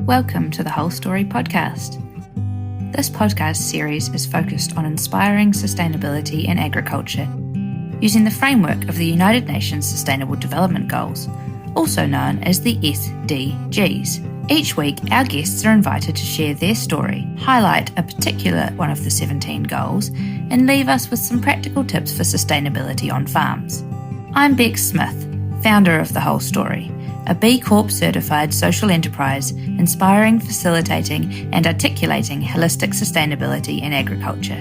Welcome to the Whole Story podcast. This podcast series is focused on inspiring sustainability in agriculture, using the framework of the United Nations Sustainable Development Goals, also known as the SDGs. Each week, our guests are invited to share their story, highlight a particular one of the 17 goals, and leave us with some practical tips for sustainability on farms. I'm Becks Smith, founder of The Whole Story, a B Corp certified social enterprise inspiring, facilitating, and articulating holistic sustainability in agriculture.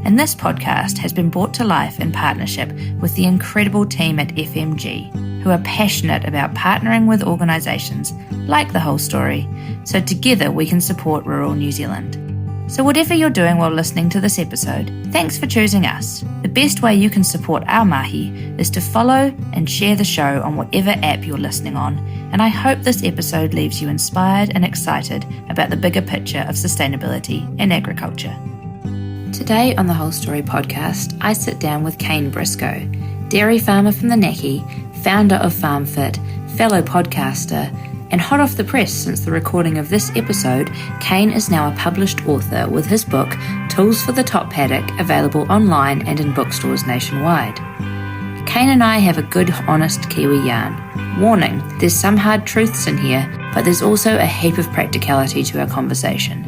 And this podcast has been brought to life in partnership with the incredible team at FMG, who are passionate about partnering with organisations like The Whole Story, so together we can support rural New Zealand. So whatever you're doing while listening to this episode, thanks for choosing us. The best way you can support our mahi is to follow and share the show on whatever app you're listening on, and I hope this episode leaves you inspired and excited about the bigger picture of sustainability in agriculture. Today on the Whole Story podcast, I sit down with Kane Brisco, dairy farmer from the Naki, founder of FarmFit, fellow podcaster, and hot off the press since the recording of this episode, Kane is now a published author with his book, Tools for the Top Paddock, available online and in bookstores nationwide. Kane and I have a good, honest Kiwi yarn. Warning, there's some hard truths in here, but there's also a heap of practicality to our conversation.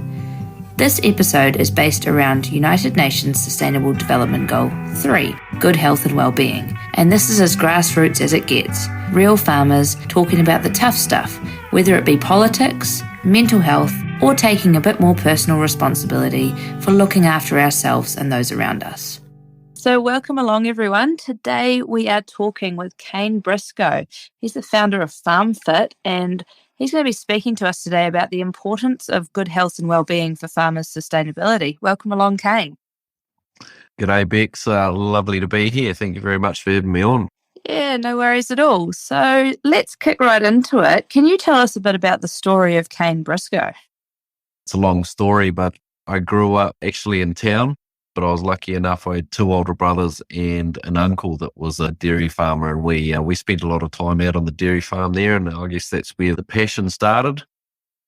This episode is based around United Nations Sustainable Development Goal 3, Good Health and Wellbeing, and this is as grassroots as it gets. Real farmers talking about the tough stuff, whether it be politics, mental health, or taking a bit more personal responsibility for looking after ourselves and those around us. So welcome along, everyone. Today we are talking with Kane Brisco. He's the founder of FarmFit, and he's going to be speaking to us today about the importance of good health and wellbeing for farmers' sustainability. Welcome along, Kane. G'day, Becks. Lovely to be here. Thank you very much for having me on. Yeah, no worries at all. So let's kick right into it. Can you tell us a bit about the story of Kane Brisco? It's a long story, but I grew up actually in town, but I was lucky enough. I had two older brothers and an uncle that was a dairy farmer, and we spent a lot of time out on the dairy farm there, and I guess that's where the passion started.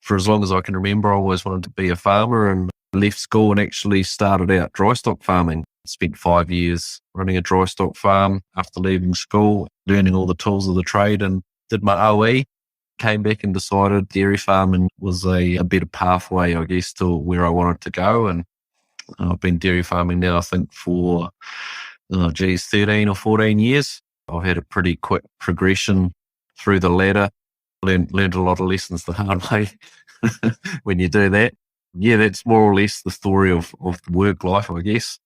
For as long as I can remember, I always wanted to be a farmer, and left school and actually started out dry stock farming. Spent 5 years running a dry stock farm after leaving school, learning all the tools of the trade, and did my OE. Came back and decided dairy farming was a better pathway, I guess, to where I wanted to go. And I've been dairy farming now, I think, for 13 or 14 years. I've had a pretty quick progression through the ladder. Learned a lot of lessons the hard way when you do that. Yeah, that's more or less the story of work life, I guess.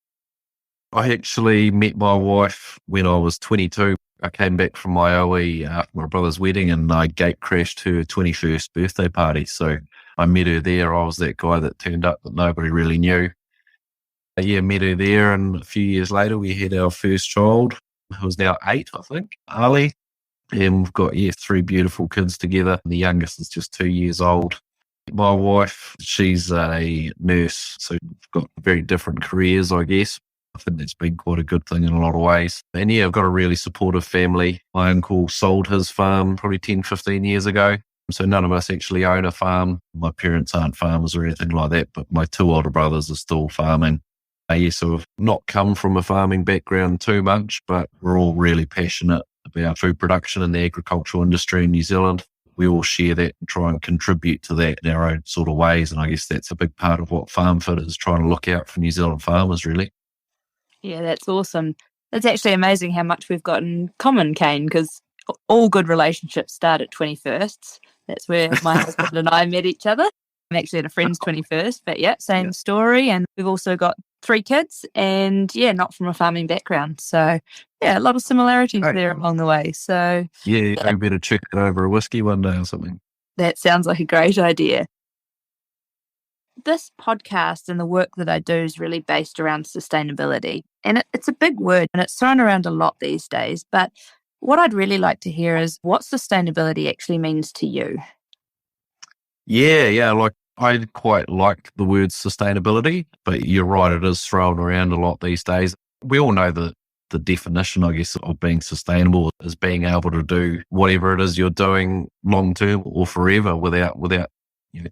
I actually met my wife when I was 22. I came back from my OE after my brother's wedding, and I gate crashed her 21st birthday party. So I met her there. I was that guy that turned up that nobody really knew. Met her there, and a few years later we had our first child, who was now 8, I think, Ali. And we've got, 3 beautiful kids together. The youngest is just 2 years old. My wife, she's a nurse, so we've got very different careers, I guess. I think that's been quite a good thing in a lot of ways. And I've got a really supportive family. My uncle sold his farm probably 10, 15 years ago. So none of us actually own a farm. My parents aren't farmers or anything like that, but my 2 older brothers are still farming. So we've not come from a farming background too much, but we're all really passionate about food production and the agricultural industry in New Zealand. We all share that and try and contribute to that in our own sort of ways. And I guess that's a big part of what FarmFit is, trying to look out for New Zealand farmers, really. Yeah, that's awesome. It's actually amazing how much we've got in common, Kane, because all good relationships start at 21st. That's where my husband and I met each other. I'm actually at a friend's 21st, but same story. And we've also got 3 kids and not from a farming background. So a lot of similarities there along the way. So we better check it over a whiskey one day or something. That sounds like a great idea. This podcast and the work that I do is really based around sustainability. And it's a big word and it's thrown around a lot these days. But what I'd really like to hear is what sustainability actually means to you. Like I quite like the word sustainability, but you're right, it is thrown around a lot these days. We all know the definition, I guess, of being sustainable is being able to do whatever it is you're doing long term or forever without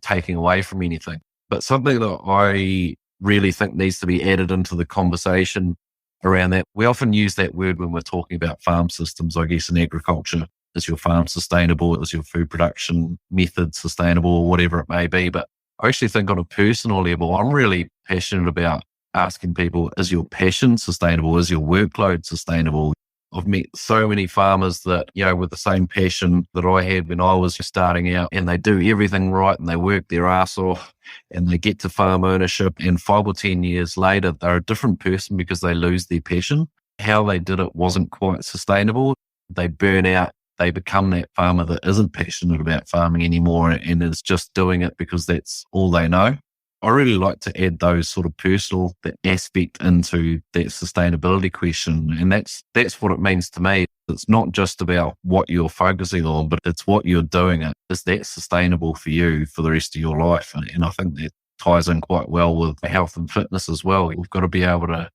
taking away from anything. But something that I really think needs to be added into the conversation around that, we often use that word when we're talking about farm systems, I guess, in agriculture. Is your farm sustainable? Is your food production method sustainable, or whatever it may be? But I actually think on a personal level, I'm really passionate about asking people, is your passion sustainable? Is your workload sustainable? I've met so many farmers that, with the same passion that I had when I was starting out, and they do everything right and they work their ass off and they get to farm ownership, and 5 or 10 years later, they're a different person because they lose their passion. How they did it wasn't quite sustainable. They burn out. They become that farmer that isn't passionate about farming anymore and is just doing it because that's all they know. I really like to add those sort of personal aspect into that sustainability question. And that's what it means to me. It's not just about what you're focusing on, but it's what you're doing. Is that sustainable for you for the rest of your life? And I think that ties in quite well with health and fitness as well. We've got to be able to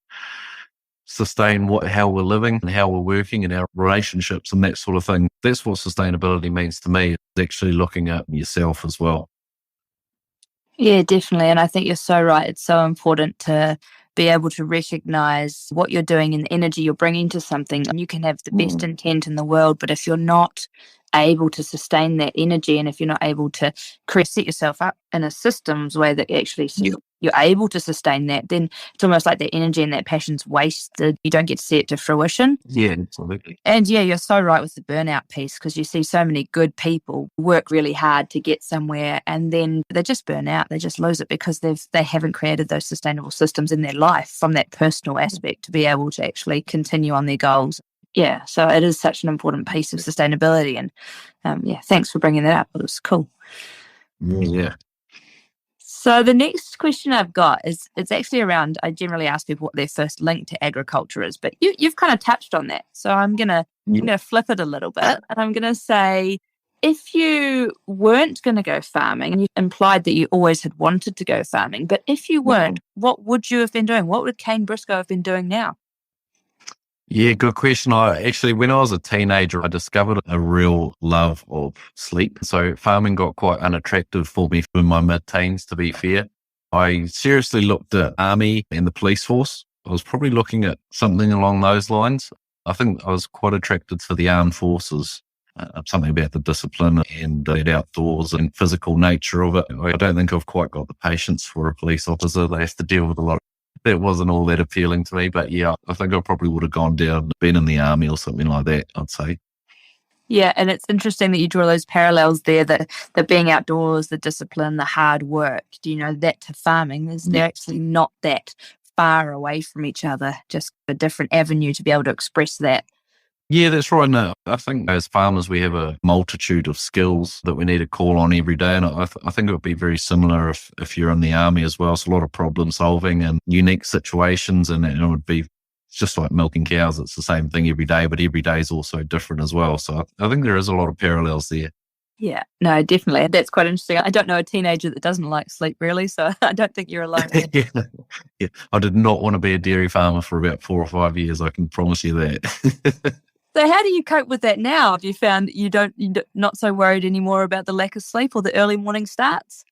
sustain how we're living and how we're working and our relationships and that sort of thing. That's what sustainability means to me, is actually looking at yourself as well. Yeah, definitely. And I think you're so right. It's so important to be able to recognize what you're doing and the energy you're bringing to something. And you can have the best intent in the world, but if you're not able to sustain that energy, and if you're not able to set yourself up in a systems way that actually you're able to sustain that, then it's almost like that energy and that passion's wasted. You don't get to see it to fruition. Yeah, absolutely. And yeah, you're so right with the burnout piece, because you see so many good people work really hard to get somewhere and then they just burn out. They just lose it because they haven't created those sustainable systems in their life from that personal aspect to be able to actually continue on their goals. Yeah, so it is such an important piece of sustainability. And thanks for bringing that up. It was cool. Yeah. So the next question I've got is, it's actually around, I generally ask people what their first link to agriculture is, but you've kind of touched on that. So I'm gonna flip it a little bit, and I'm gonna say, if you weren't going to go farming, and you implied that you always had wanted to go farming, but if you weren't, what would you have been doing? What would Kane Brisco have been doing now? Yeah, good question. When I was a teenager, I discovered a real love of sleep. So farming got quite unattractive for me in my mid-teens, to be fair. I seriously looked at army and the police force. I was probably looking at something along those lines. I think I was quite attracted to the armed forces, something about the discipline and the outdoors and physical nature of it. I don't think I've quite got the patience for a police officer. They have to deal with a lot. That wasn't all that appealing to me, but yeah, I think I probably would have gone down, been in the army or something like that, I'd say. Yeah, and it's interesting that you draw those parallels there, that the being outdoors, the discipline, the hard work. Do you know that to farming, they're actually not that far away from each other, just a different avenue to be able to express that. Yeah, that's right. No, I think as farmers, we have a multitude of skills that we need to call on every day. And I think it would be very similar if you're in the army as well. It's a lot of problem solving and unique situations. And it would be just like milking cows. It's the same thing every day, but every day is also different as well. So I think there is a lot of parallels there. Yeah, no, definitely. That's quite interesting. I don't know a teenager that doesn't like sleep, really. So I don't think you're alone. Yeah. I did not want to be a dairy farmer for about 4 or 5 years. I can promise you that. So how do you cope with that now? Have you found you're not so worried anymore about the lack of sleep or the early morning starts?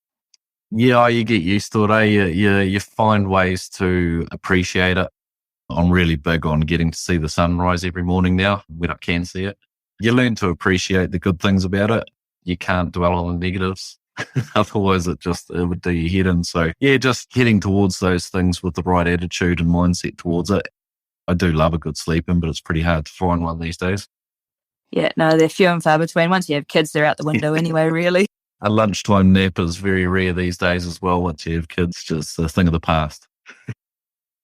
Yeah, you get used to it. You find ways to appreciate it. I'm really big on getting to see the sunrise every morning now when I can see it. You learn to appreciate the good things about it. You can't dwell on the negatives. Otherwise, it would do your head in. So yeah, just heading towards those things with the right attitude and mindset towards it. I do love a good sleeping, but it's pretty hard to find one these days. Yeah, no, they're few and far between. Once you have kids, they're out the window anyway, really. A lunchtime nap is very rare these days as well. Once you have kids, just a thing of the past.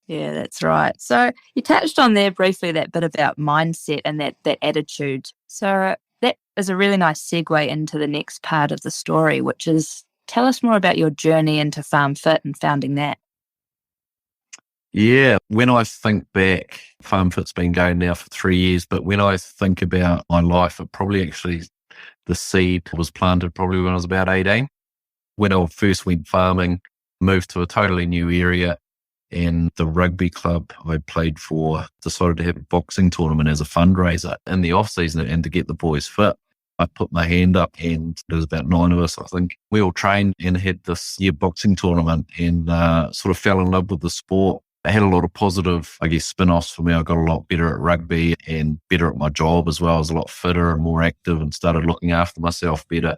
Yeah, that's right. So you touched on there briefly that bit about mindset and that attitude. So that is a really nice segue into the next part of the story, which is, tell us more about your journey into FarmFit and founding that. Yeah, when I think back, FarmFit's been going now for 3 years, but when I think about my life, the seed was planted probably when I was about 18. When I first went farming, moved to a totally new area, and the rugby club I played for decided to have a boxing tournament as a fundraiser in the off season and to get the boys fit. I put my hand up, and there was about 9 of us, I think. We all trained and had this year boxing tournament, and sort of fell in love with the sport. I had a lot of positive, spin-offs for me. I got a lot better at rugby and better at my job as well. I was a lot fitter and more active and started looking after myself better.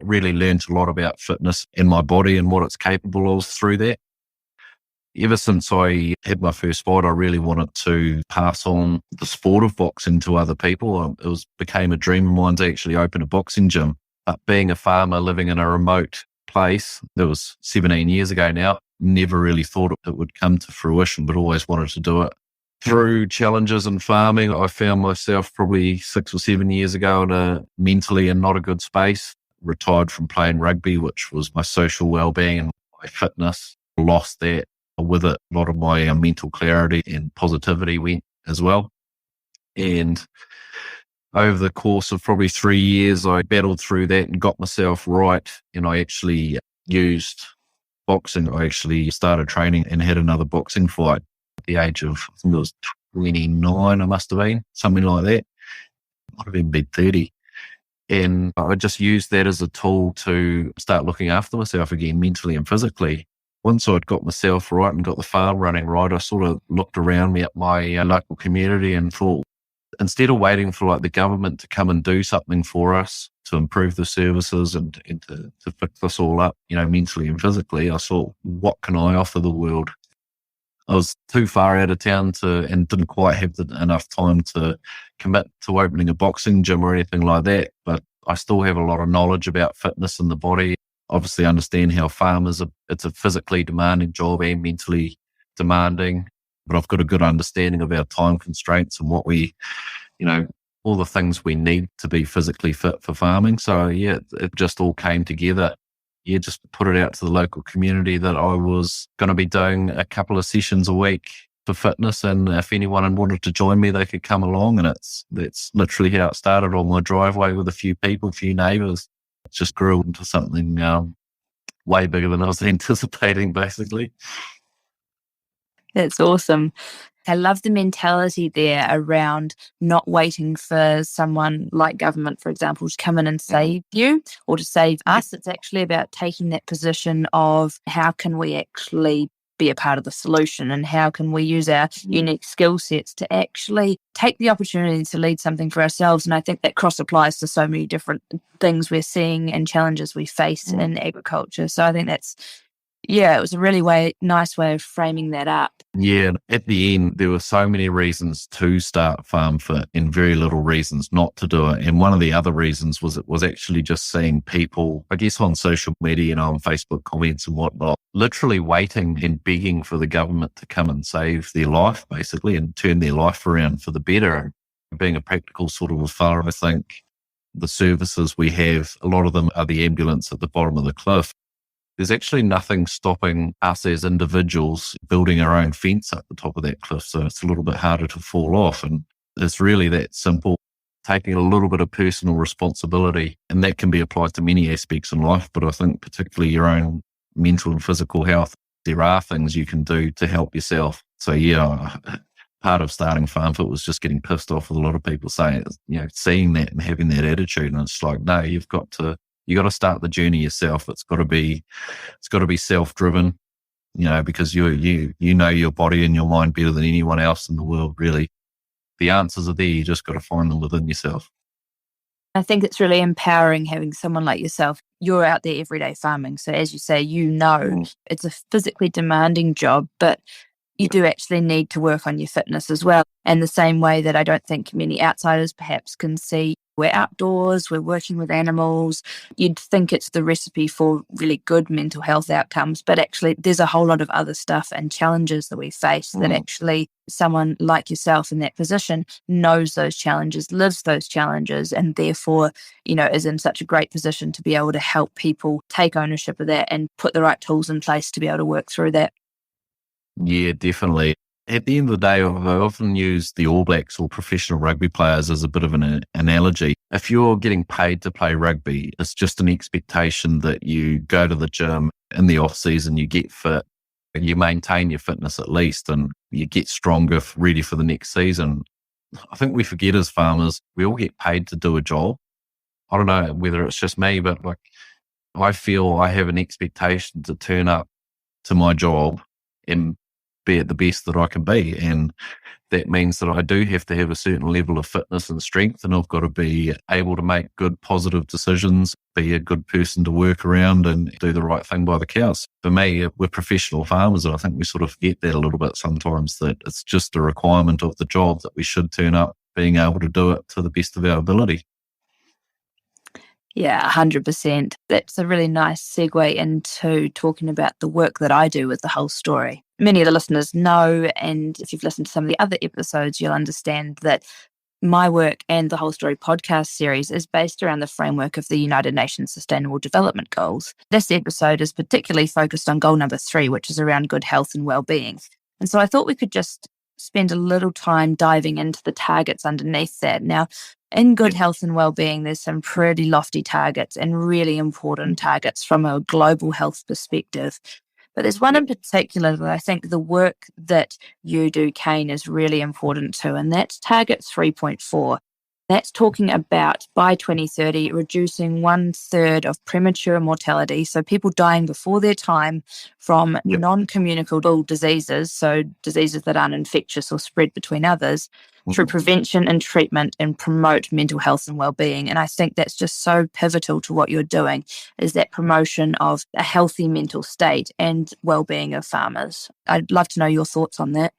Really learned a lot about fitness and my body and what it's capable of through that. Ever since I had my first fight, I really wanted to pass on the sport of boxing to other people. It became a dream of mine to actually open a boxing gym. But being a farmer living in a remote place, that was 17 years ago now, never really thought it would come to fruition, but always wanted to do it. Through challenges in farming, I found myself probably 6 or 7 years ago in a mentally in not a good space. Retired from playing rugby, which was my social well-being and my fitness. Lost that. With it, a lot of my mental clarity and positivity went as well. And over the course of probably 3 years, I battled through that and got myself right. And I actually used boxing. I actually started training and had another boxing fight at the age of, I think it was 29, I must have been, something like that. Might have even been 30. And I just used that as a tool to start looking after myself again, mentally and physically. Once I'd got myself right and got the farm running right, I sort of looked around me at my local community and thought, instead of waiting for the government to come and do something for us to improve the services and to fix this all up, mentally and physically, I thought, what can I offer the world? I was too far out of town and didn't quite have enough time to commit to opening a boxing gym or anything like that. But I still have a lot of knowledge about fitness and the body. Obviously understand how farmers it's a physically demanding job and mentally demanding, but I've got a good understanding of our time constraints and what we, all the things we need to be physically fit for farming. So yeah, it just all came together. Yeah, just put it out to the local community that I was going to be doing a couple of sessions a week for fitness, and if anyone wanted to join me, they could come along. And that's literally how it started on my driveway with a few neighbours. It just grew into something way bigger than I was anticipating, basically. That's awesome. I love the mentality there around not waiting for someone like government, for example, to come in and save you or to save us. It's actually about taking that position of how can we actually be a part of the solution and how can we use our unique skill sets to actually take the opportunity to lead something for ourselves. And I think that cross applies to so many different things we're seeing and challenges we face in agriculture. So I think it was a really nice way of framing that up. Yeah, at the end, there were so many reasons to start FarmFit and very little reasons not to do it. And one of the other reasons was actually just seeing people, I guess on social media, on Facebook comments and whatnot, literally waiting and begging for the government to come and save their life, basically, and turn their life around for the better. And being a practical sort of a fella, I think the services we have, a lot of them are the ambulance at the bottom of the cliff. There's actually nothing stopping us as individuals building our own fence up the top of that cliff. So it's a little bit harder to fall off. And it's really that simple, taking a little bit of personal responsibility. And that can be applied to many aspects in life. But I think particularly your own mental and physical health, there are things you can do to help yourself. So yeah, part of starting FarmFit was just getting pissed off with a lot of people saying, seeing that and having that attitude. And it's like, no, you got to start the journey yourself. It's got to be self-driven, because you know your body and your mind better than anyone else in the world, really. The answers are there. You just got to find them within yourself. I think it's really empowering having someone like yourself. You're out there every day farming. So as you say, it's a physically demanding job, but you do actually need to work on your fitness as well. And the same way that I don't think many outsiders perhaps can see, we're outdoors, we're working with animals. You'd think it's the recipe for really good mental health outcomes, but actually there's a whole lot of other stuff and challenges that we face that actually someone like yourself in that position knows those challenges, lives those challenges, and therefore, is in such a great position to be able to help people take ownership of that and put the right tools in place to be able to work through that. Yeah, definitely. At the end of the day, I often use the All Blacks or professional rugby players as a bit of an analogy. If you're getting paid to play rugby, it's just an expectation that you go to the gym in the off season, you get fit, you maintain your fitness at least, and you get stronger, ready for the next season. I think we forget as farmers, we all get paid to do a job. I don't know whether it's just me, but like I feel I have an expectation to turn up to my job and be at the best that I can be. And that means that I do have to have a certain level of fitness and strength, and I've got to be able to make good, positive decisions, be a good person to work around and do the right thing by the cows. For me, we're professional farmers, and I think we sort of forget that a little bit sometimes, that it's just a requirement of the job that we should turn up being able to do it to the best of our ability. Yeah, 100%. That's a really nice segue into talking about the work that I do with the whole story. Many of the listeners know, and if you've listened to some of the other episodes, you'll understand that my work and the Whole Story podcast series is based around the framework of the United Nations Sustainable Development Goals. This episode is particularly focused on goal number 3, which is around good health and well-being. And so I thought we could just spend a little time diving into the targets underneath that. Now, in good health and well-being, there's some pretty lofty targets and really important targets from a global health perspective. But there's one in particular that I think the work that you do, Kane, is really important to, and that's target 3.4. That's talking about by 2030 reducing 1/3 of premature mortality, so people dying before their time from non-communicable diseases, so diseases that aren't infectious or spread between others, through prevention and treatment, and promote mental health and well-being. And I think that's just so pivotal to what you're doing, is that promotion of a healthy mental state and well-being of farmers. I'd love to know your thoughts on that.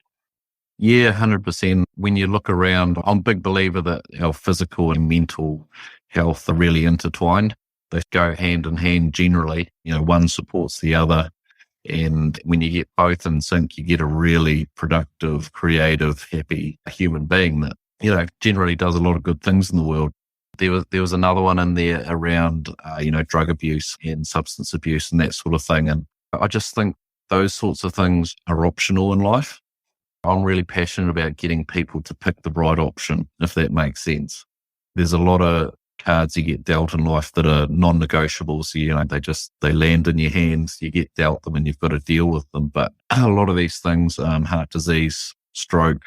Yeah, 100%. When you look around, I'm a big believer that our physical and mental health are really intertwined. They go hand in hand generally. One supports the other. And when you get both in sync, you get a really productive, creative, happy human being that, generally does a lot of good things in the world. There was another one in there around, drug abuse and substance abuse and that sort of thing. And I just think those sorts of things are optional in life. I'm really passionate about getting people to pick the right option, if that makes sense. There's a lot of cards you get dealt in life that are non-negotiables. They land in your hands, you get dealt them and you've got to deal with them. But a lot of these things, heart disease, stroke,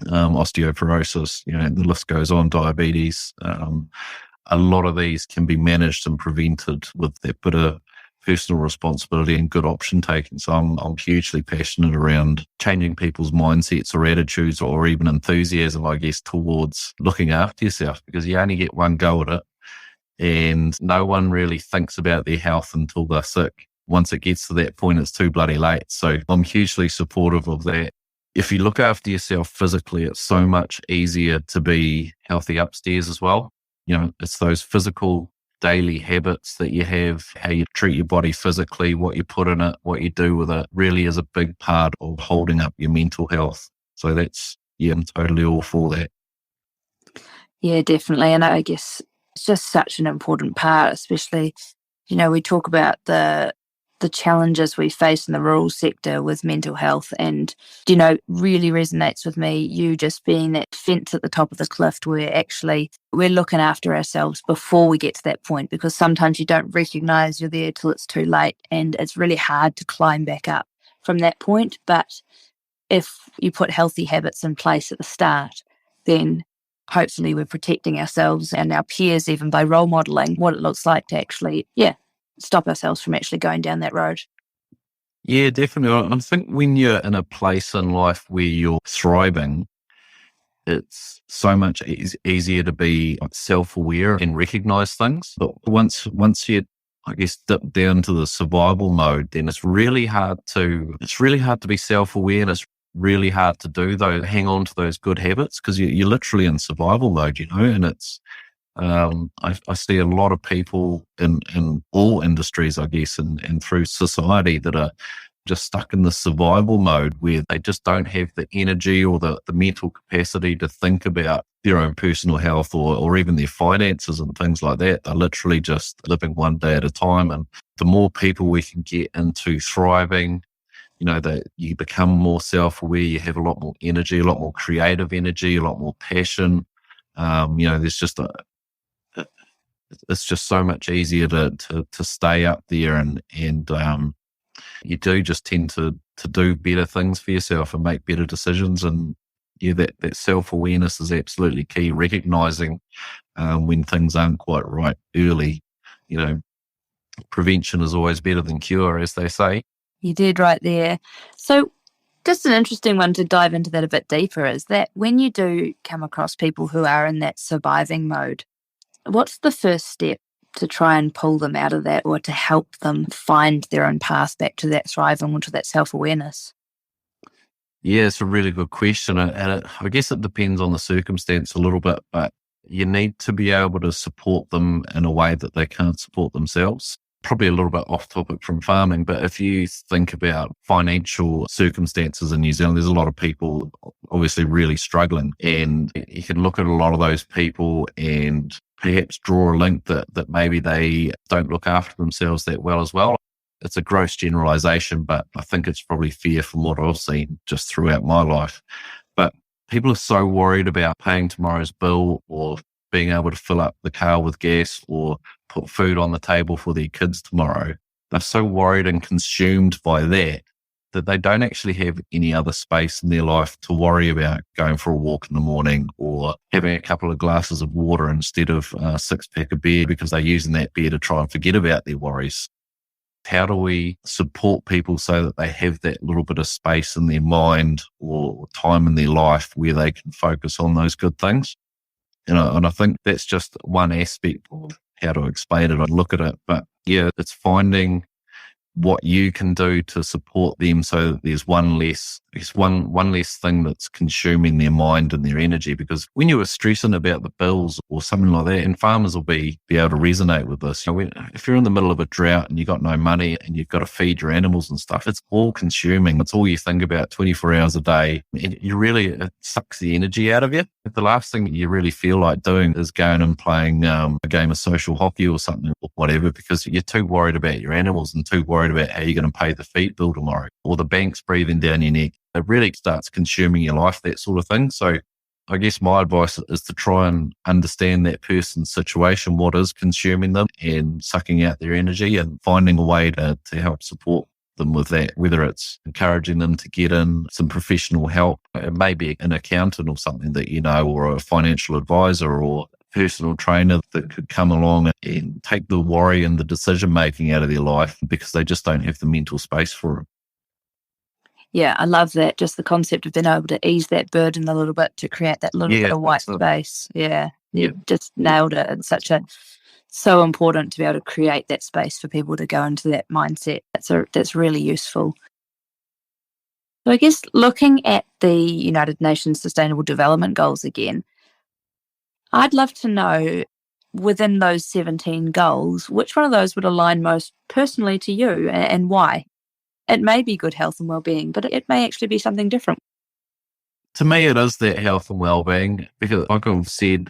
osteoporosis, the list goes on, diabetes, a lot of these can be managed and prevented with that bit of personal responsibility and good option taking. So I'm hugely passionate around changing people's mindsets or attitudes or even enthusiasm, I guess, towards looking after yourself, because you only get one go at it and no one really thinks about their health until they're sick. Once it gets to that point, it's too bloody late. So I'm hugely supportive of that. If you look after yourself physically, it's so much easier to be healthy upstairs as well. It's those physical daily habits that you have, how you treat your body physically, what you put in it, what you do with it, really is a big part of holding up your mental health. So I'm totally all for that. Yeah, definitely. And I guess it's just such an important part, especially, we talk about the challenges we face in the rural sector with mental health, and, really resonates with me, you just being that fence at the top of the cliff where actually we're looking after ourselves before we get to that point, because sometimes you don't recognise you're there till it's too late and it's really hard to climb back up from that point. But if you put healthy habits in place at the start, then hopefully we're protecting ourselves and our peers even by role modelling what it looks like to actually, stop ourselves from actually going down that road. Yeah, definitely. I think when you're in a place in life where you're thriving, it's so much easier to be self-aware and recognize things. But once you, I guess, dip down to the survival mode, then it's really hard to be self-aware, and it's really hard to hang on to those good habits, because you're literally in survival mode, and it's, I see a lot of people in all industries, I guess, and through society that are just stuck in the survival mode where they just don't have the energy or the mental capacity to think about their own personal health or even their finances and things like that. They're literally just living one day at a time. And the more people we can get into thriving, that you become more self-aware, you have a lot more energy, a lot more creative energy, a lot more passion. There's just it's just so much easier to stay up there and you do just tend to do better things for yourself and make better decisions. And yeah, that self-awareness is absolutely key. Recognizing when things aren't quite right early. Prevention is always better than cure, as they say. You did right there. So just an interesting one to dive into that a bit deeper is that when you do come across people who are in that surviving mode, what's the first step to try and pull them out of that or to help them find their own path back to that thriving or to that self-awareness? Yeah, it's a really good question. I guess it depends on the circumstance a little bit, but you need to be able to support them in a way that they can't support themselves. Probably a little bit off topic from farming, but if you think about financial circumstances in New Zealand, there's a lot of people obviously really struggling, and you can look at a lot of those people and perhaps draw a link that maybe they don't look after themselves that well as well. It's a gross generalization, but I think it's probably fair from what I've seen just throughout my life. But people are so worried about paying tomorrow's bill or being able to fill up the car with gas or put food on the table for their kids tomorrow. They're so worried and consumed by that they don't actually have any other space in their life to worry about going for a walk in the morning or having a couple of glasses of water instead of a 6-pack of beer, because they're using that beer to try and forget about their worries. How do we support people so that they have that little bit of space in their mind or time in their life where they can focus on those good things? And I think that's just one aspect of how to explain it. I look at it, but yeah, it's finding what you can do to support them so that there's one less thing that's consuming their mind and their energy. Because when you were stressing about the bills or something like that, and farmers will be able to resonate with this, if you're in the middle of a drought and you've got no money and you've got to feed your animals and stuff, it's all consuming. It's all you think about 24 hours a day. And it sucks the energy out of you. The last thing that you really feel like doing is going and playing a game of social hockey or something or whatever, because you're too worried about your animals and too worried about how you're going to pay the feed bill tomorrow or the bank's breathing down your neck. It really starts consuming your life, that sort of thing. So I guess my advice is to try and understand that person's situation, what is consuming them and sucking out their energy, and finding a way to help support them with that, whether it's encouraging them to get in some professional help. It may be an accountant or something that or a financial advisor or a personal trainer that could come along and take the worry and the decision making out of their life because they just don't have the mental space for it. Yeah, I love that. Just the concept of being able to ease that burden a little bit to create that little bit of white space. Yeah, you just nailed it. It's so important to be able to create that space for people to go into that mindset. That's really useful. So I guess looking at the United Nations Sustainable Development Goals again, I'd love to know within those 17 goals, which one of those would align most personally to you and why? It may be good health and well-being, but it may actually be something different. To me, it is that health and well-being, because like I've said,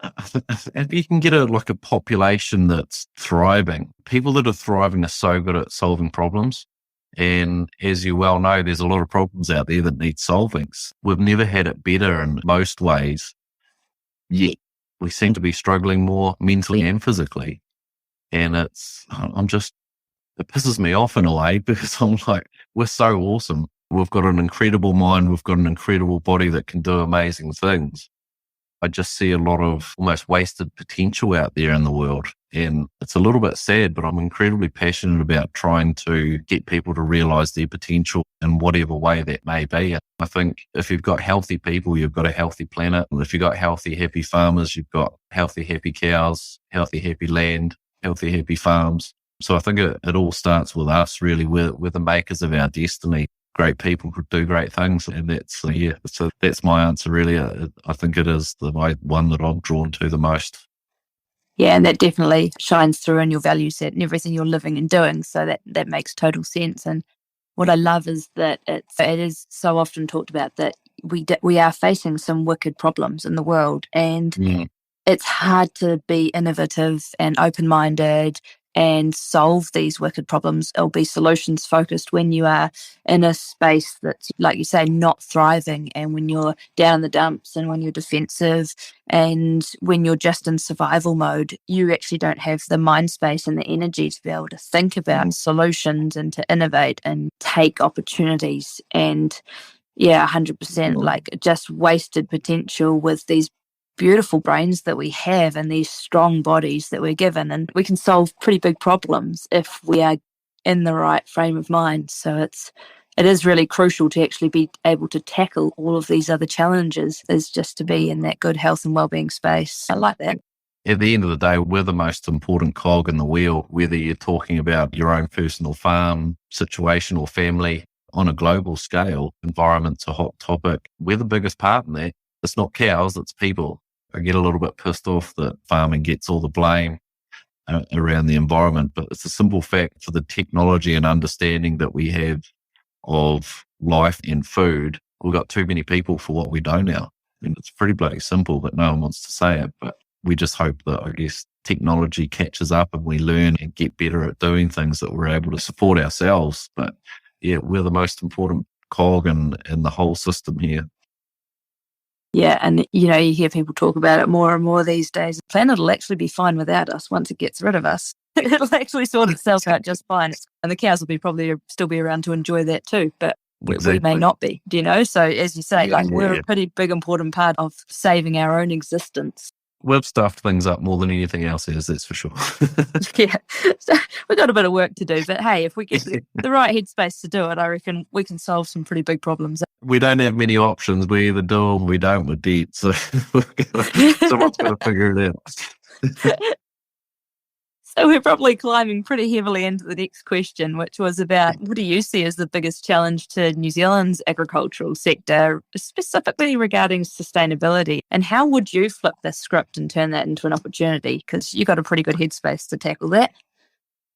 if you can get a population that's thriving, people that are thriving are so good at solving problems. And as you well know, there's a lot of problems out there that need solving. We've never had it better in most ways, yet we seem to be struggling more mentally and physically. And it pisses me off in a way, because I'm like, we're so awesome. We've got an incredible mind. We've got an incredible body that can do amazing things. I just see a lot of almost wasted potential out there in the world. And it's a little bit sad, but I'm incredibly passionate about trying to get people to realize their potential in whatever way that may be. I think if you've got healthy people, you've got a healthy planet. And if you've got healthy, happy farmers, you've got healthy, happy cows, healthy, happy land, healthy, happy farms. So I think it all starts with us, really. We're the makers of our destiny. Great people could do great things. And that's my answer, really. I think it is the one that I'm drawn to the most. Yeah, and that definitely shines through in your value set and everything you're living and doing. So that makes total sense. And what I love is that it is so often talked about that we are facing some wicked problems in the world. And it's hard to be innovative and open-minded and solve these wicked problems or be solutions focused when you are in a space that's, like you say, not thriving, and when you're down in the dumps and when you're defensive and when you're just in survival mode. You actually don't have the mind space and the energy to be able to think about solutions and to innovate and take opportunities. And Yeah, 100%. Like just wasted potential with these beautiful brains that we have and these strong bodies that we're given. And we can solve pretty big problems if we are in the right frame of mind. So it is really crucial to actually be able to tackle all of these other challenges, is just to be in that good health and wellbeing space. I like that. At the end of the day, we're the most important cog in the wheel, whether you're talking about your own personal farm situation or family. On a global scale, environment's a hot topic. We're the biggest part in that. It's not cows, it's people. I get a little bit pissed off that farming gets all the blame around the environment, but it's a simple fact for the technology and understanding that we have of life and food. We've got too many people for what we do now. And it's pretty bloody simple, but no one wants to say it. But we just hope that, I guess, technology catches up and we learn and get better at doing things that we're able to support ourselves. But yeah, we're the most important cog in the whole system here. Yeah, and you hear people talk about it more and more these days. The planet will actually be fine without us once it gets rid of us. It'll actually sort itself out just fine. And the cows will probably still be around to enjoy that too, but we may not be, So as you say, we're a pretty big important part of saving our own existence. We've stuffed things up more than anything else is, that's for sure. Yeah, so we've got a bit of work to do, but hey, if we get the right headspace to do it, I reckon we can solve some pretty big problems. We don't have many options. We either do them, we don't, we're dead. So someone's got to figure it out. So we're probably climbing pretty heavily into the next question, which was about, what do you see as the biggest challenge to New Zealand's agricultural sector, specifically regarding sustainability? And how would you flip this script and turn that into an opportunity? Because you've got a pretty good headspace to tackle that.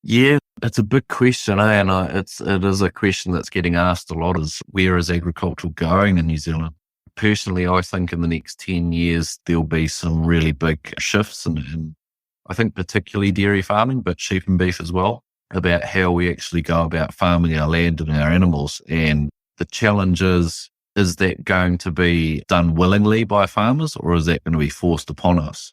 Yeah, it's a big question, and it is a question that's getting asked a lot, is where is agriculture going in New Zealand? Personally, I think in the next 10 years, there'll be some really big shifts in I think particularly dairy farming, but sheep and beef as well, about how we actually go about farming our land and our animals. And the challenge is that going to be done willingly by farmers, or is that going to be forced upon us?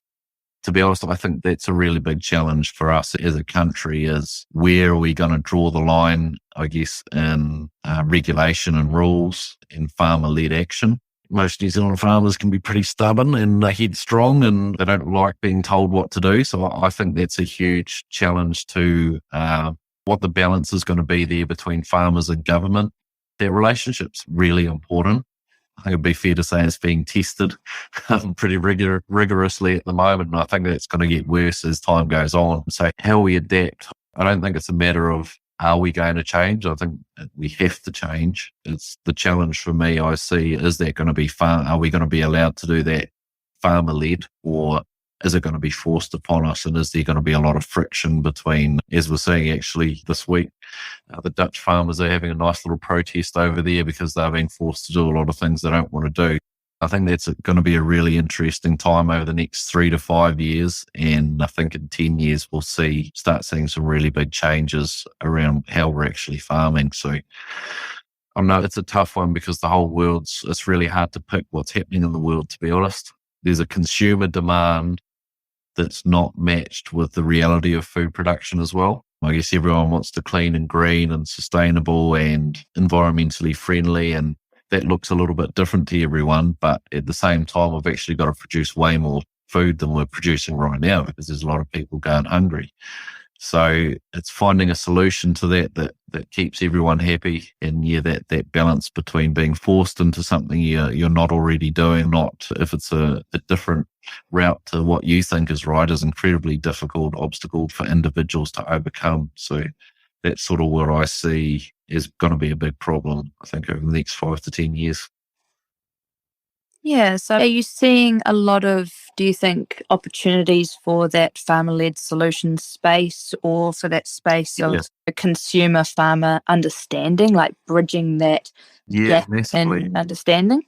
To be honest, I think that's a really big challenge for us as a country, is where are we going to draw the line, I guess, in regulation and rules and farmer-led action. Most New Zealand farmers can be pretty stubborn and headstrong, and they don't like being told what to do. So I think that's a huge challenge to what the balance is going to be there between farmers and government. That relationship's really important. I think it'd be fair to say it's being tested pretty rigorously at the moment, and I think that's going to get worse as time goes on. So how we adapt, I don't think it's a matter of are we going to change? I think we have to change. It's the challenge for me I see, is that going to be are we going to be allowed to do that farmer-led, or is it going to be forced upon us? And is there going to be a lot of friction between, as we're seeing actually this week, the Dutch farmers are having a nice little protest over there because they're being forced to do a lot of things they don't want to do. I think that's going to be a really interesting time over the next 3 to 5 years. And I think in 10 years, we'll start seeing some really big changes around how we're actually farming. So I know it's a tough one because the whole it's really hard to pick what's happening in the world, to be honest. There's a consumer demand that's not matched with the reality of food production as well. I guess everyone wants to clean and green and sustainable and environmentally friendly, and that looks a little bit different to everyone. But at the same time, we've actually got to produce way more food than we're producing right now because there's a lot of people going hungry. So it's finding a solution to that keeps everyone happy. And yeah, that balance between being forced into something you're not already doing, not if it's a different route to what you think is right, is incredibly difficult obstacle for individuals to overcome. So that's sort of what I see is going to be a big problem, I think, over the next 5 to 10 years. Yeah, so are you seeing a lot of, do you think, opportunities for that farmer-led solution space, or for that space of a consumer-farmer understanding, like bridging that gap in understanding?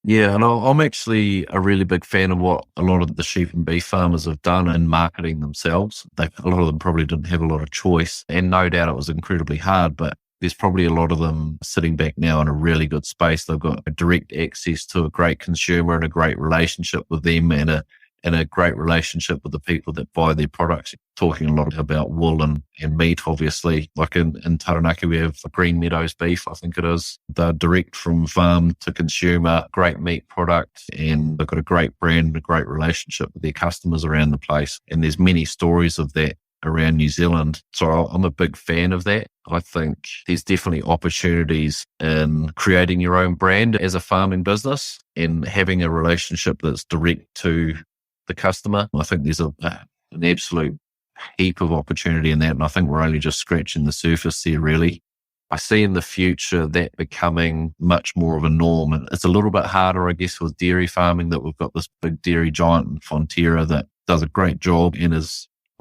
Yeah, and I'm actually a really big fan of what a lot of the sheep and beef farmers have done in marketing themselves. A lot of them probably didn't have a lot of choice, and no doubt it was incredibly hard, but there's probably a lot of them sitting back now in a really good space. They've got a direct access to a great consumer and a great relationship with them, and and a great relationship with the people that buy their products. Talking a lot about wool and meat, obviously. Like in Taranaki, we have Green Meadows beef, I think it is. They're direct from farm to consumer, great meat product, and they've got a great brand, a great relationship with their customers around the place. And there's many stories of that around New Zealand. So I'm a big fan of that. I think there's definitely opportunities in creating your own brand as a farming business and having a relationship that's direct to the customer. I think there's an absolute heap of opportunity in that. And I think we're only just scratching the surface there, really. I see in the future that becoming much more of a norm. And it's a little bit harder, I guess, with dairy farming, that we've got this big dairy giant in Fonterra that does a great job and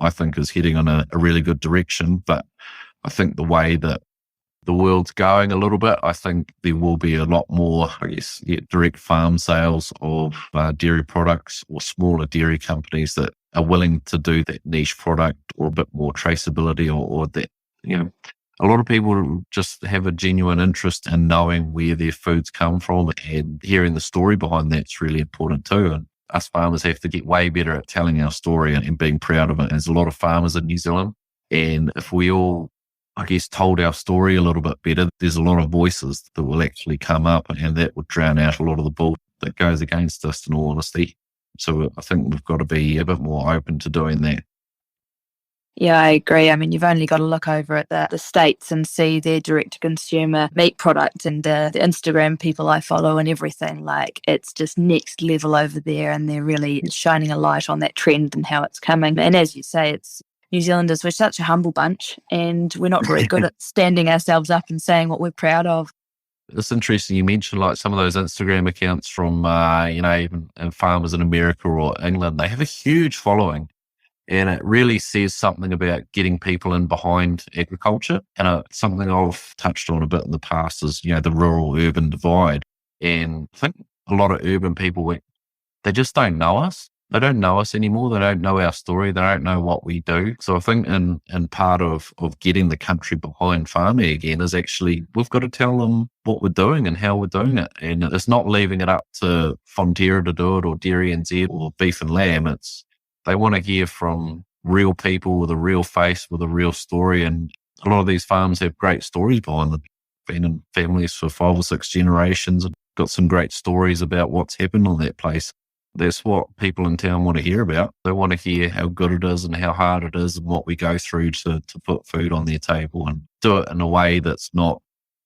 I think is heading on a really good direction. But I think the way that the world's going a little bit, I think there will be a lot more, I guess, direct farm sales of dairy products or smaller dairy companies that are willing to do that niche product or a bit more traceability or that, a lot of people just have a genuine interest in knowing where their foods come from, and hearing the story behind that's really important too. And us farmers have to get way better at telling our story and being proud of it. There's a lot of farmers in New Zealand, and if we all, I guess, told our story a little bit better, there's a lot of voices that will actually come up, and that would drown out a lot of the bull that goes against us, in all honesty. So I think we've got to be a bit more open to doing that. Yeah, I agree. I mean, you've only got to look over at the States and see their direct-to-consumer meat product and the Instagram people I follow and everything. Like, it's just next level over there, and they're really shining a light on that trend and how it's coming. And as you say, it's New Zealanders, we're such a humble bunch, and we're not very good at standing ourselves up and saying what we're proud of. It's interesting you mentioned like some of those Instagram accounts from, even farmers in America or England. They have a huge following. And it really says something about getting people in behind agriculture. And something I've touched on a bit in the past is, the rural-urban divide. And I think a lot of urban people, they just don't know us. They don't know us anymore. They don't know our story. They don't know what we do. So I think in part of getting the country behind farming again is actually, we've got to tell them what we're doing and how we're doing it. And it's not leaving it up to Fonterra to do it, or Dairy NZ or Beef and Lamb. They want to hear from real people with a real face, with a real story. And a lot of these farms have great stories behind them. Been in families for 5 or 6 generations and got some great stories about what's happened on that place. That's what people in town want to hear about. They want to hear how good it is and how hard it is and what we go through to put food on their table, and do it in a way that's not,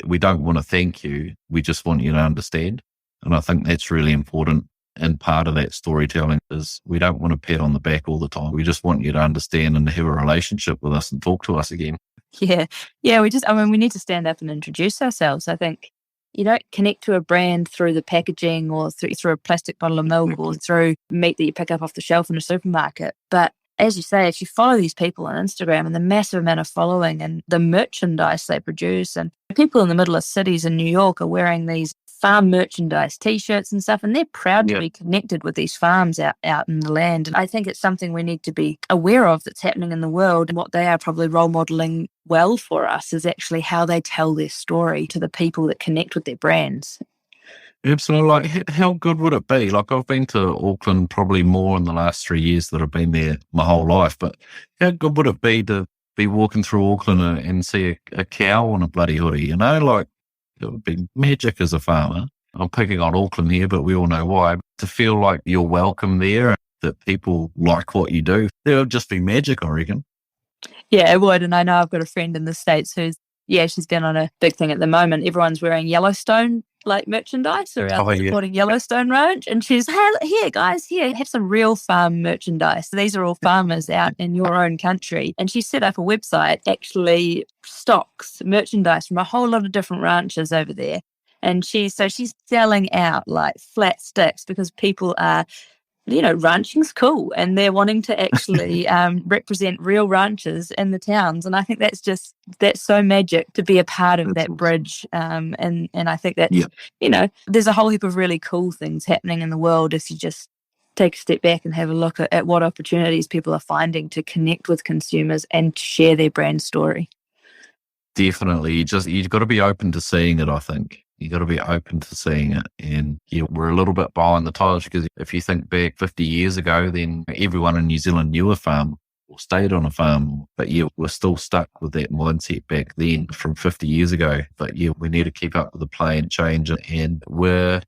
we don't want to thank you. We just want you to understand. And I think that's really important. And part of that storytelling is we don't want to pat on the back all the time. We just want you to understand and have a relationship with us and talk to us again. Yeah. We need to stand up and introduce ourselves. I think you don't connect to a brand through the packaging or through a plastic bottle of milk or through meat that you pick up off the shelf in a supermarket. But as you say, if you follow these people on Instagram and the massive amount of following and the merchandise they produce, and people in the middle of cities in New York are wearing these farm merchandise, T-shirts and stuff, and they're proud to be connected with these farms out in the land. And I think it's something we need to be aware of that's happening in the world. And what they are probably role modelling well for us is actually how they tell their story to the people that connect with their brands. Absolutely. Like, how good would it be? Like, I've been to Auckland probably more in the last 3 years that I've been there my whole life, but how good would it be to be walking through Auckland and see a cow on a bloody hoodie, Like, it would be magic as a farmer. I'm picking on Auckland here, but we all know why. To feel like you're welcome there, that people like what you do, it would just be magic, I reckon. Yeah, it would. And I know I've got a friend in the States she's been on a big thing at the moment. Everyone's wearing Yellowstone merchandise or supporting Yellowstone Ranch. And she's, hey, here, guys, have some real farm merchandise. These are all farmers out in your own country. And she set up a website, actually stocks merchandise from a whole lot of different ranches over there. And she's selling out like flat sticks because people are, ranching's cool and they're wanting to actually represent real ranches in the towns. And I think that's so magic to be a part of that bridge. And I think that, there's a whole heap of really cool things happening in the world if you just take a step back and have a look at what opportunities people are finding to connect with consumers and share their brand story. Definitely. You've got to be open to seeing it, I think. You got to be open to seeing it. And yeah, we're a little bit behind the times, because if you think back 50 years ago, then everyone in New Zealand knew a farm or stayed on a farm. But yeah, we're still stuck with that mindset back then from 50 years ago. But yeah, we need to keep up with the play and change it. And we're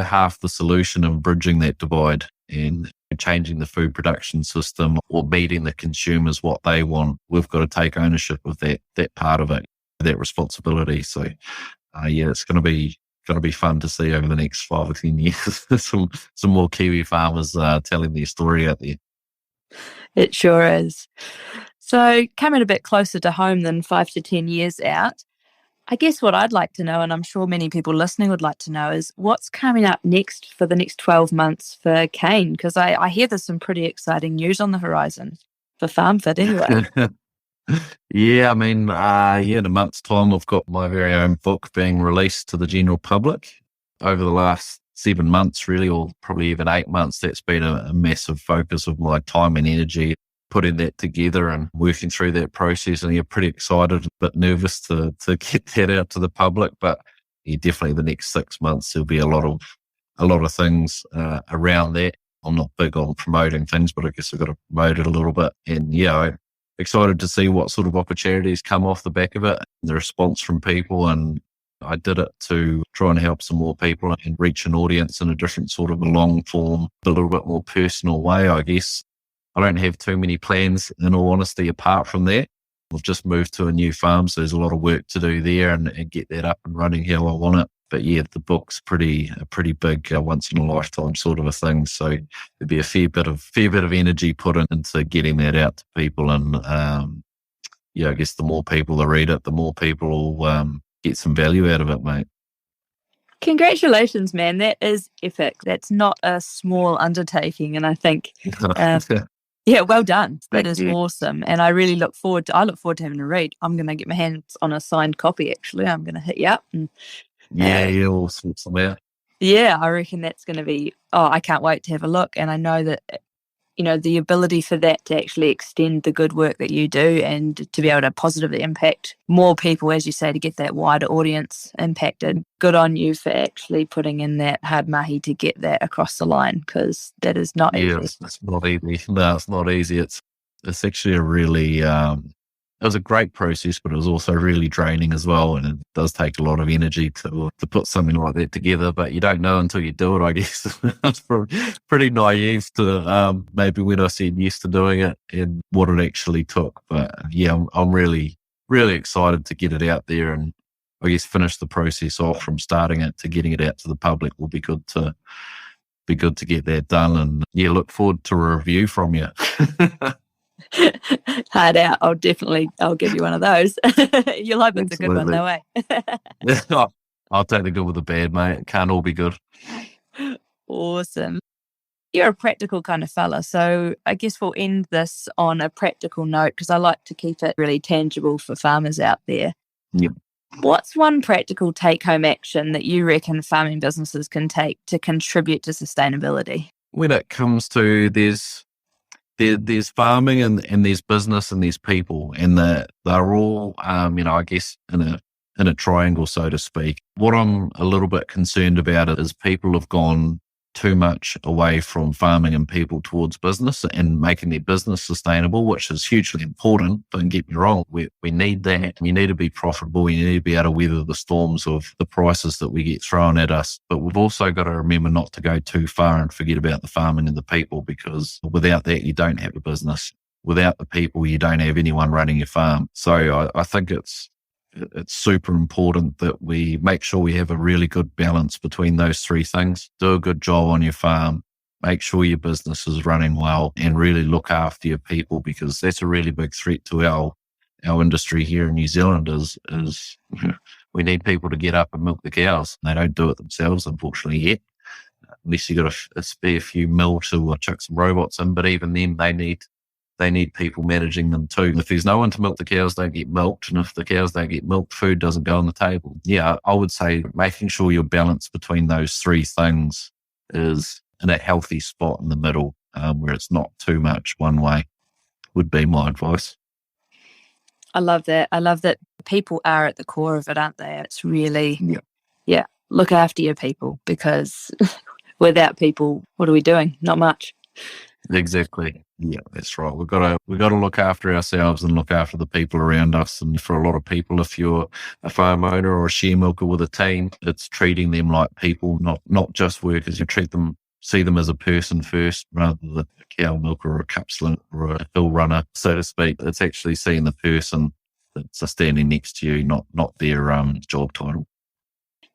half the solution in bridging that divide and changing the food production system or meeting the consumers what they want. We've got to take ownership of that part of it, that responsibility. So yeah, it's going to be fun to see over the next 5 or 10 years some more Kiwi farmers telling their story out there. It sure is. So coming a bit closer to home than 5 to 10 years out, I guess what I'd like to know, and I'm sure many people listening would like to know, is what's coming up next for the next 12 months for Kane? Because I hear there's some pretty exciting news on the horizon for FarmFit anyway. Yeah, I mean, in a month's time, I've got my very own book being released to the general public. Over the last 7 months, really, or probably even 8 months, that's been a massive focus of my time and energy, putting that together and working through that process. And you're pretty excited, a bit nervous to get that out to the public. But yeah, definitely the next 6 months, there'll be a lot of things around that. I'm not big on promoting things, but I guess I've got to promote it a little bit. And yeah, I'm excited to see what sort of opportunities come off the back of it, the response from people. And I did it to try and help some more people and reach an audience in a different sort of a long form, a little bit more personal way, I guess. I don't have too many plans, in all honesty, apart from that. We've just moved to a new farm, so there's a lot of work to do there and get that up and running how I want it. But yeah, the book's a pretty big once in a lifetime sort of a thing. So there'd be a fair bit of energy put into getting that out to people. And yeah, I guess the more people that read it, the more people will get some value out of it, mate. Congratulations, man. That is epic. That's not a small undertaking. And I think, yeah, well done. That is awesome. And I really look forward to having a read. I'm going to get my hands on a signed copy, actually. I'm going to hit you up. And we'll sort some out. Yeah, I reckon that's going to be, I can't wait to have a look. And I know that, the ability for that to actually extend the good work that you do and to be able to positively impact more people, as you say, to get that wider audience impacted. Good on you for actually putting in that hard mahi to get that across the line, because that is not easy. Yeah, it's not easy. No, it's not easy. It's actually a really, it was a great process, but it was also really draining as well. And it does take a lot of energy to put something like that together, but you don't know until you do it, I guess. I was pretty naive to maybe when I said yes to doing it and what it actually took. But yeah, I'm really, really excited to get it out there and I guess finish the process off from starting it to getting it out to the public. Will be good to get that done. And yeah, look forward to a review from you. Hard out. I'll give you one of those. You'll hope it's a good one though, eh? I'll take the good with the bad, mate. It can't all be good. Awesome. You're a practical kind of fella, so I guess we'll end this on a practical note, because I like to keep it really tangible for farmers out there. Yep. What's one practical take-home action that you reckon farming businesses can take to contribute to sustainability? When it comes to there's farming and there's business and there's people, and they're all, I guess in a triangle, so to speak. What I'm a little bit concerned about is people have gone too much away from farming and people towards business and making their business sustainable, which is hugely important. Don't get me wrong. We need that. You need to be profitable. You need to be able to weather the storms of the prices that we get thrown at us. But we've also got to remember not to go too far and forget about the farming and the people, because without that, you don't have a business. Without the people, you don't have anyone running your farm. So I think it's super important that we make sure we have a really good balance between those three things. Do a good job on your farm, make sure your business is running well, and really look after your people, because that's a really big threat to our industry here in New Zealand is we need people to get up and milk the cows. They don't do it themselves, unfortunately, yet, unless you've got a spare few mil to chuck some robots in. But even then, they need people managing them too. If there's no one to milk, the cows don't get milked. And if the cows don't get milked, food doesn't go on the table. Yeah, I would say making sure your balance between those three things is in a healthy spot in the middle, where it's not too much one way, would be my advice. I love that. I love that people are at the core of it, aren't they? It's really, look after your people, because without people, what are we doing? Not much. Exactly. Yeah, that's right. We've got to look after ourselves and look after the people around us. And for a lot of people, if you're a farm owner or a share milker with a team, it's treating them like people, not just workers. You see them as a person first, rather than a cow milker or a capsule or a hill runner, so to speak. It's actually seeing the person that's standing next to you, not their job title.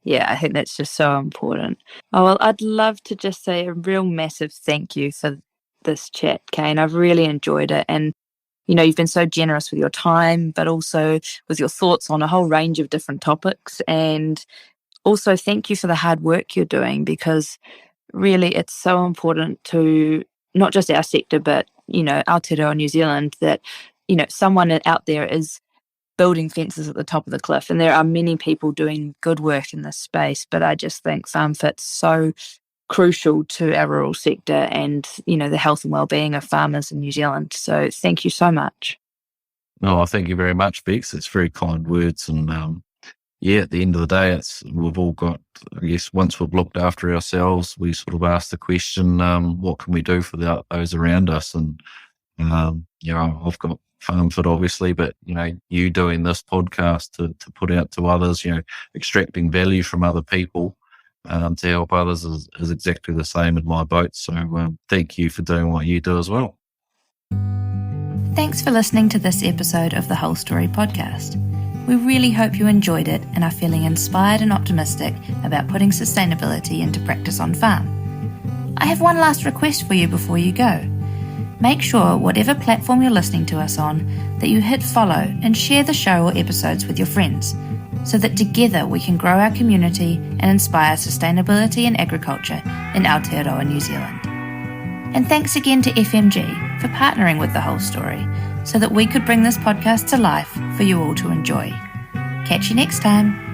Yeah, I think that's just so important. Oh, well, I'd love to just say a real massive thank you for this chat, Kane. I've really enjoyed it. And, you've been so generous with your time, but also with your thoughts on a whole range of different topics. And also thank you for the hard work you're doing, because really it's so important to not just our sector, but, Aotearoa New Zealand, that, someone out there is building fences at the top of the cliff. And there are many people doing good work in this space, but I just think FarmFit's so crucial to our rural sector and, the health and wellbeing of farmers in New Zealand. So thank you so much. No, thank you very much, Becks. It's very kind words. And at the end of the day, we've all got, I guess, once we've looked after ourselves, we sort of ask the question, what can we do for those around us? And, I've got FarmFit, obviously, but, you doing this podcast to put out to others, extracting value from other people to help others is exactly the same in my boat. So thank you for doing what you do as well. Thanks for listening to this episode of the Whole Story podcast. We really hope you enjoyed it and are feeling inspired and optimistic about putting sustainability into practice on farm. I have one last request for you before you go. Make sure, whatever platform you're listening to us on, that you hit follow and share the show or episodes with your friends, so that together we can grow our community and inspire sustainability in agriculture in Aotearoa, New Zealand. And thanks again to FMG for partnering with The Whole Story, so that we could bring this podcast to life for you all to enjoy. Catch you next time.